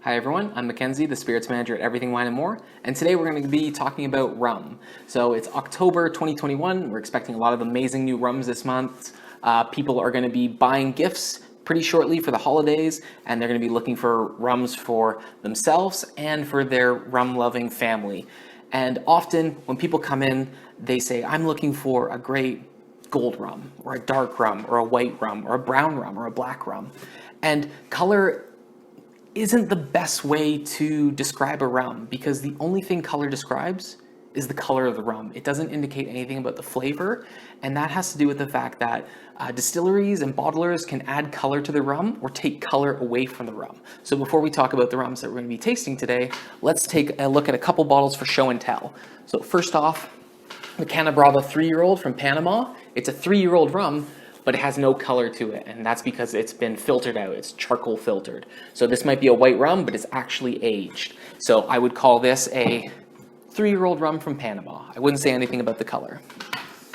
Hi everyone, I'm Mackenzie, the Spirits Manager at Everything Wine & More, and today we're going to be talking about rum. So it's October 2021, we're expecting a lot of amazing new rums this month. People are going to be buying gifts pretty shortly for the holidays, and they're going to be looking for rums for themselves and for their rum-loving family. And often when people come in, they say, I'm looking for a great gold rum, or a dark rum, or a white rum, or a brown rum, or a black rum. And color isn't the best way to describe a rum, because the only thing color describes is the color of the rum. It doesn't indicate anything about the flavor, and that has to do with the fact that distilleries and bottlers can add color to the rum or take color away from the rum. So before we talk about the rums that we're going to be tasting today, let's take a look at a couple bottles for show and tell. So first off, the Cana Brava 3-year-old from Panama. It's a 3-year-old rum, but it has no color to it, and that's because it's been filtered out. It's charcoal filtered. So this might be a white rum, but it's actually aged. So I would call this a 3-year-old rum from Panama. I wouldn't say anything about the color.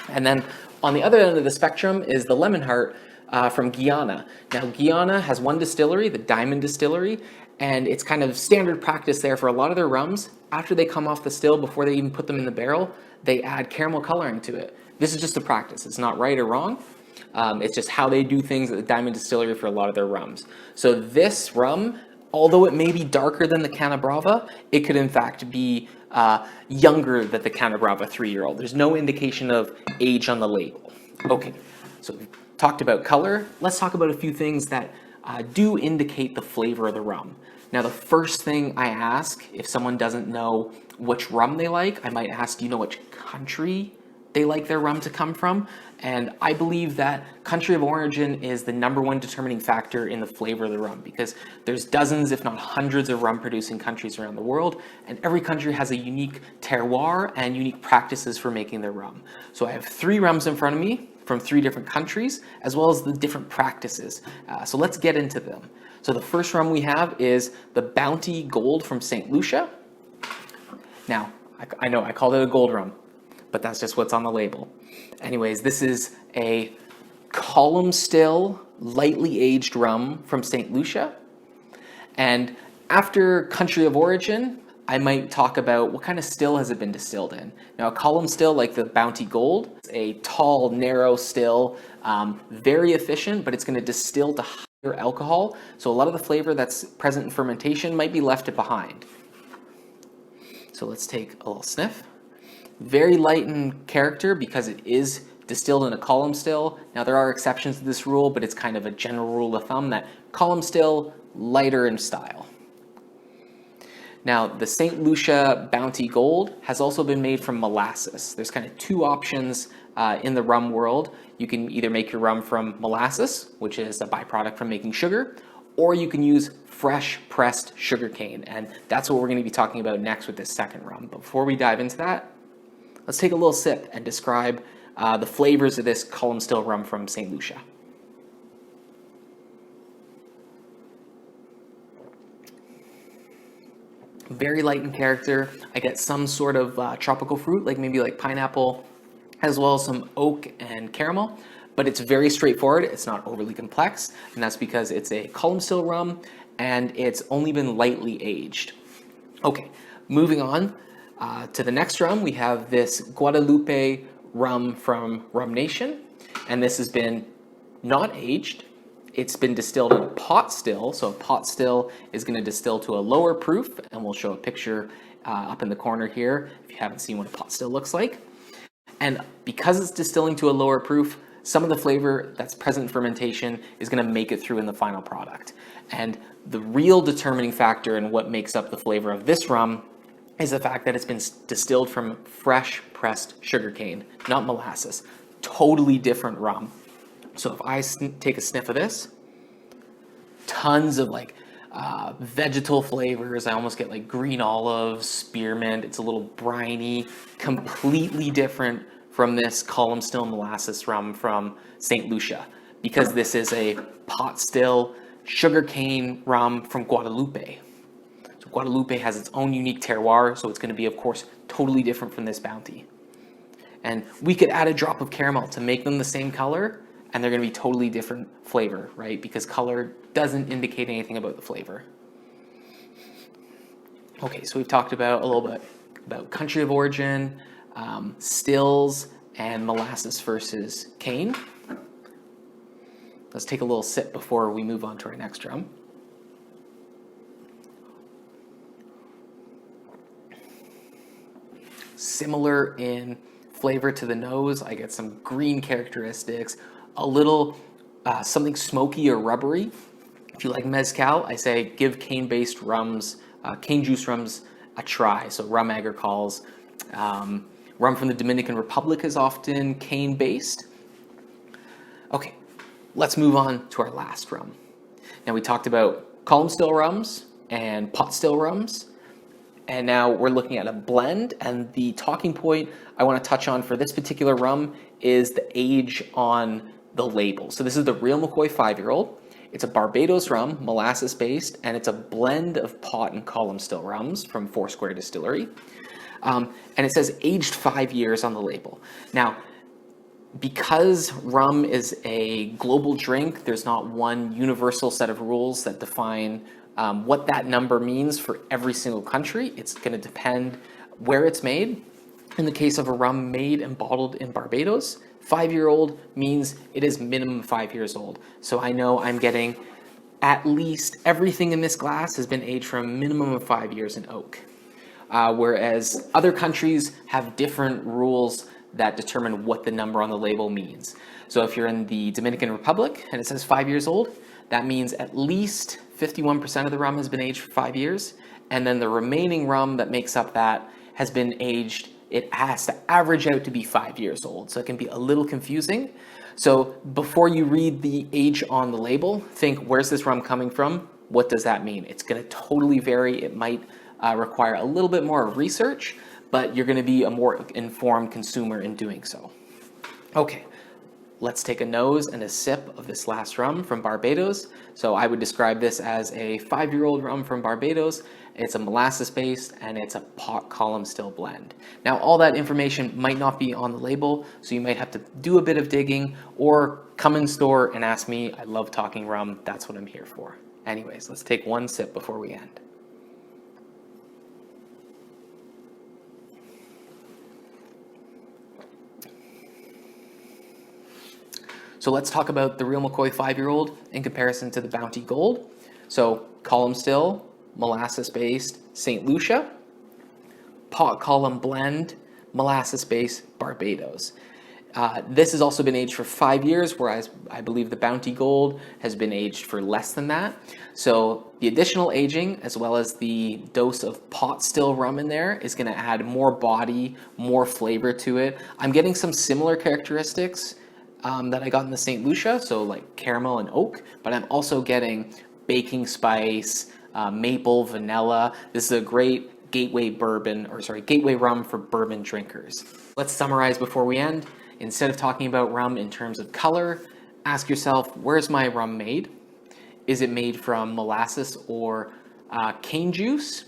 And then on the other end of the spectrum is the Lemon Hart from Guyana. Now Guyana has one distillery, the Diamond Distillery, and it's kind of standard practice there for a lot of their rums. After they come off the still, before they even put them in the barrel, they add caramel coloring to it. This is just a practice. It's not right or wrong. It's just how they do things at the Diamond Distillery for a lot of their rums. So this rum, although it may be darker than the Cana Brava, it could in fact be younger than the Cana Brava 3-year-old. There's no indication of age on the label. Okay, so we've talked about color. Let's talk about a few things that do indicate the flavor of the rum. Now the first thing I ask, if someone doesn't know which rum they like, I might ask, do you know which country they like their rum to come from? And I believe that country of origin is the #1 determining factor in the flavor of the rum, because there's dozens, if not hundreds, of rum producing countries around the world, and every country has a unique terroir and unique practices for making their rum. So I have 3 rums in front of me from 3 different countries, as well as the different practices. So let's get into them. So the first rum we have is the Bounty Gold from St. Lucia. Now, I know I called it a gold rum, but that's just what's on the label. Anyways, this is a column still, lightly aged rum from St. Lucia. And after country of origin, I might talk about what kind of still has it been distilled in. Now, a column still like the Bounty Gold, it's a tall, narrow still, very efficient, but it's going to distill to higher alcohol. So a lot of the flavor that's present in fermentation might be left behind. So let's take a little sniff. Very light in character because it is distilled in a column still. Now there are exceptions to this rule, but it's kind of a general rule of thumb that column still, lighter in style. Now the St. Lucia Bounty Gold has also been made from molasses. There's kind of 2 options in the rum world. You can either make your rum from molasses, which is a byproduct from making sugar, or you can use fresh pressed sugarcane, and that's what we're going to be talking about next with this second rum. But before we dive into that, let's take a little sip and describe the flavors of this column still rum from St. Lucia. Very light in character. I get some sort of tropical fruit, like maybe like pineapple, as well as some oak and caramel. But it's very straightforward. It's not overly complex, and that's because it's a column still rum and it's only been lightly aged. Okay, moving on. To the next rum, we have this Guadeloupe rum from Rum Nation, and this has been not aged. It's been distilled in a pot still, so a pot still is going to distill to a lower proof, and we'll show a picture up in the corner here if you haven't seen what a pot still looks like. And because it's distilling to a lower proof, some of the flavor that's present in fermentation is going to make it through in the final product. And the real determining factor in what makes up the flavor of this rum is the fact that it's been distilled from fresh pressed sugarcane, not molasses. Totally different rum. So if I take a sniff of this, tons of like vegetal flavors. I almost get like green olive, spearmint. It's a little briny, completely different from this column still molasses rum from St. Lucia, because this is a pot still sugarcane rum from Guadeloupe. So Guadeloupe has its own unique terroir, so it's going to be, of course, totally different from this Bounty. And we could add a drop of caramel to make them the same color, and they're going to be totally different flavor, right? Because color doesn't indicate anything about the flavor. Okay, so we've talked about a little bit about country of origin, stills, and molasses versus cane. Let's take a little sip before we move on to our next rum. Similar in flavor to the nose. I get some green characteristics, a little something smoky or rubbery. If you like mezcal, I say give cane-based rums, cane juice rums a try. So rum agricoles. Rum from the Dominican Republic is often cane-based. Okay, let's move on to our last rum. Now we talked about column still rums and pot still rums. And now we're looking at a blend, and the talking point I want to touch on for this particular rum is the age on the label. So this is the Real McCoy 5-year-old. It's a Barbados rum, molasses based, and it's a blend of pot and column still rums from Foursquare Distillery. And it says aged 5 years on the label. Now, because rum is a global drink, there's not one universal set of rules that define what that number means for every single country. It's going to depend where it's made. In the case of a rum made and bottled in Barbados, 5-year-old means it is minimum 5 years old. So I know I'm getting at least everything in this glass has been aged for a minimum of 5 years in oak. Whereas other countries have different rules that determine what the number on the label means. So if you're in the Dominican Republic and it says 5 years old, that means at least 51% of the rum has been aged for 5 years, and then the remaining rum that makes up that has been aged, it has to average out to be 5 years old. So it can be a little confusing. So before you read the age on the label, think, where's this rum coming from? What does that mean? It's going to totally vary. It might require a little bit more research, but you're going to be a more informed consumer in doing so. Okay. Let's take a nose and a sip of this last rum from Barbados. So I would describe this as a 5-year-old rum from Barbados. It's a molasses based and it's a pot column still blend. Now all that information might not be on the label, so you might have to do a bit of digging or come in store and ask me. I love talking rum. That's what I'm here for. Anyways, let's take one sip before we end. So let's talk about the Real McCoy 5-year-old in comparison to the Bounty Gold. So column still, molasses based, St. Lucia, pot column blend, molasses based, Barbados. This has also been aged for 5 years, whereas I believe the Bounty Gold has been aged for less than that. So the additional aging, as well as the dose of pot still rum in there, is going to add more body, more flavor to it. I'm getting some similar characteristics that I got in the St. Lucia, so like caramel and oak, but I'm also getting baking spice, maple, vanilla. This is a great gateway rum for bourbon drinkers. Let's summarize before we end. Instead of talking about rum in terms of color, ask yourself, where's my rum made? Is it made from molasses or cane juice?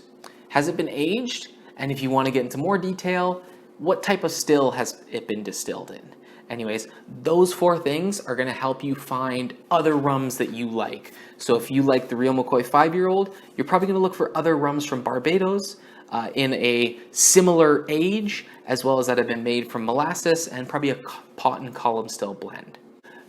Has it been aged? And if you want to get into more detail, what type of still has it been distilled in? Anyways, those 4 things are going to help you find other rums that you like. So if you like the Real McCoy 5-year-old, you're probably going to look for other rums from Barbados in a similar age, as well as that have been made from molasses and probably a pot and column still blend.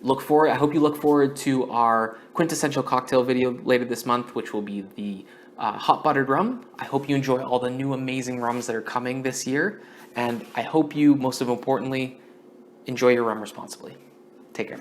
I hope you look forward to our quintessential cocktail video later this month, which will be the hot buttered rum. I hope you enjoy all the new amazing rums that are coming this year. And I hope you, most importantly, enjoy your rum responsibly. Take care.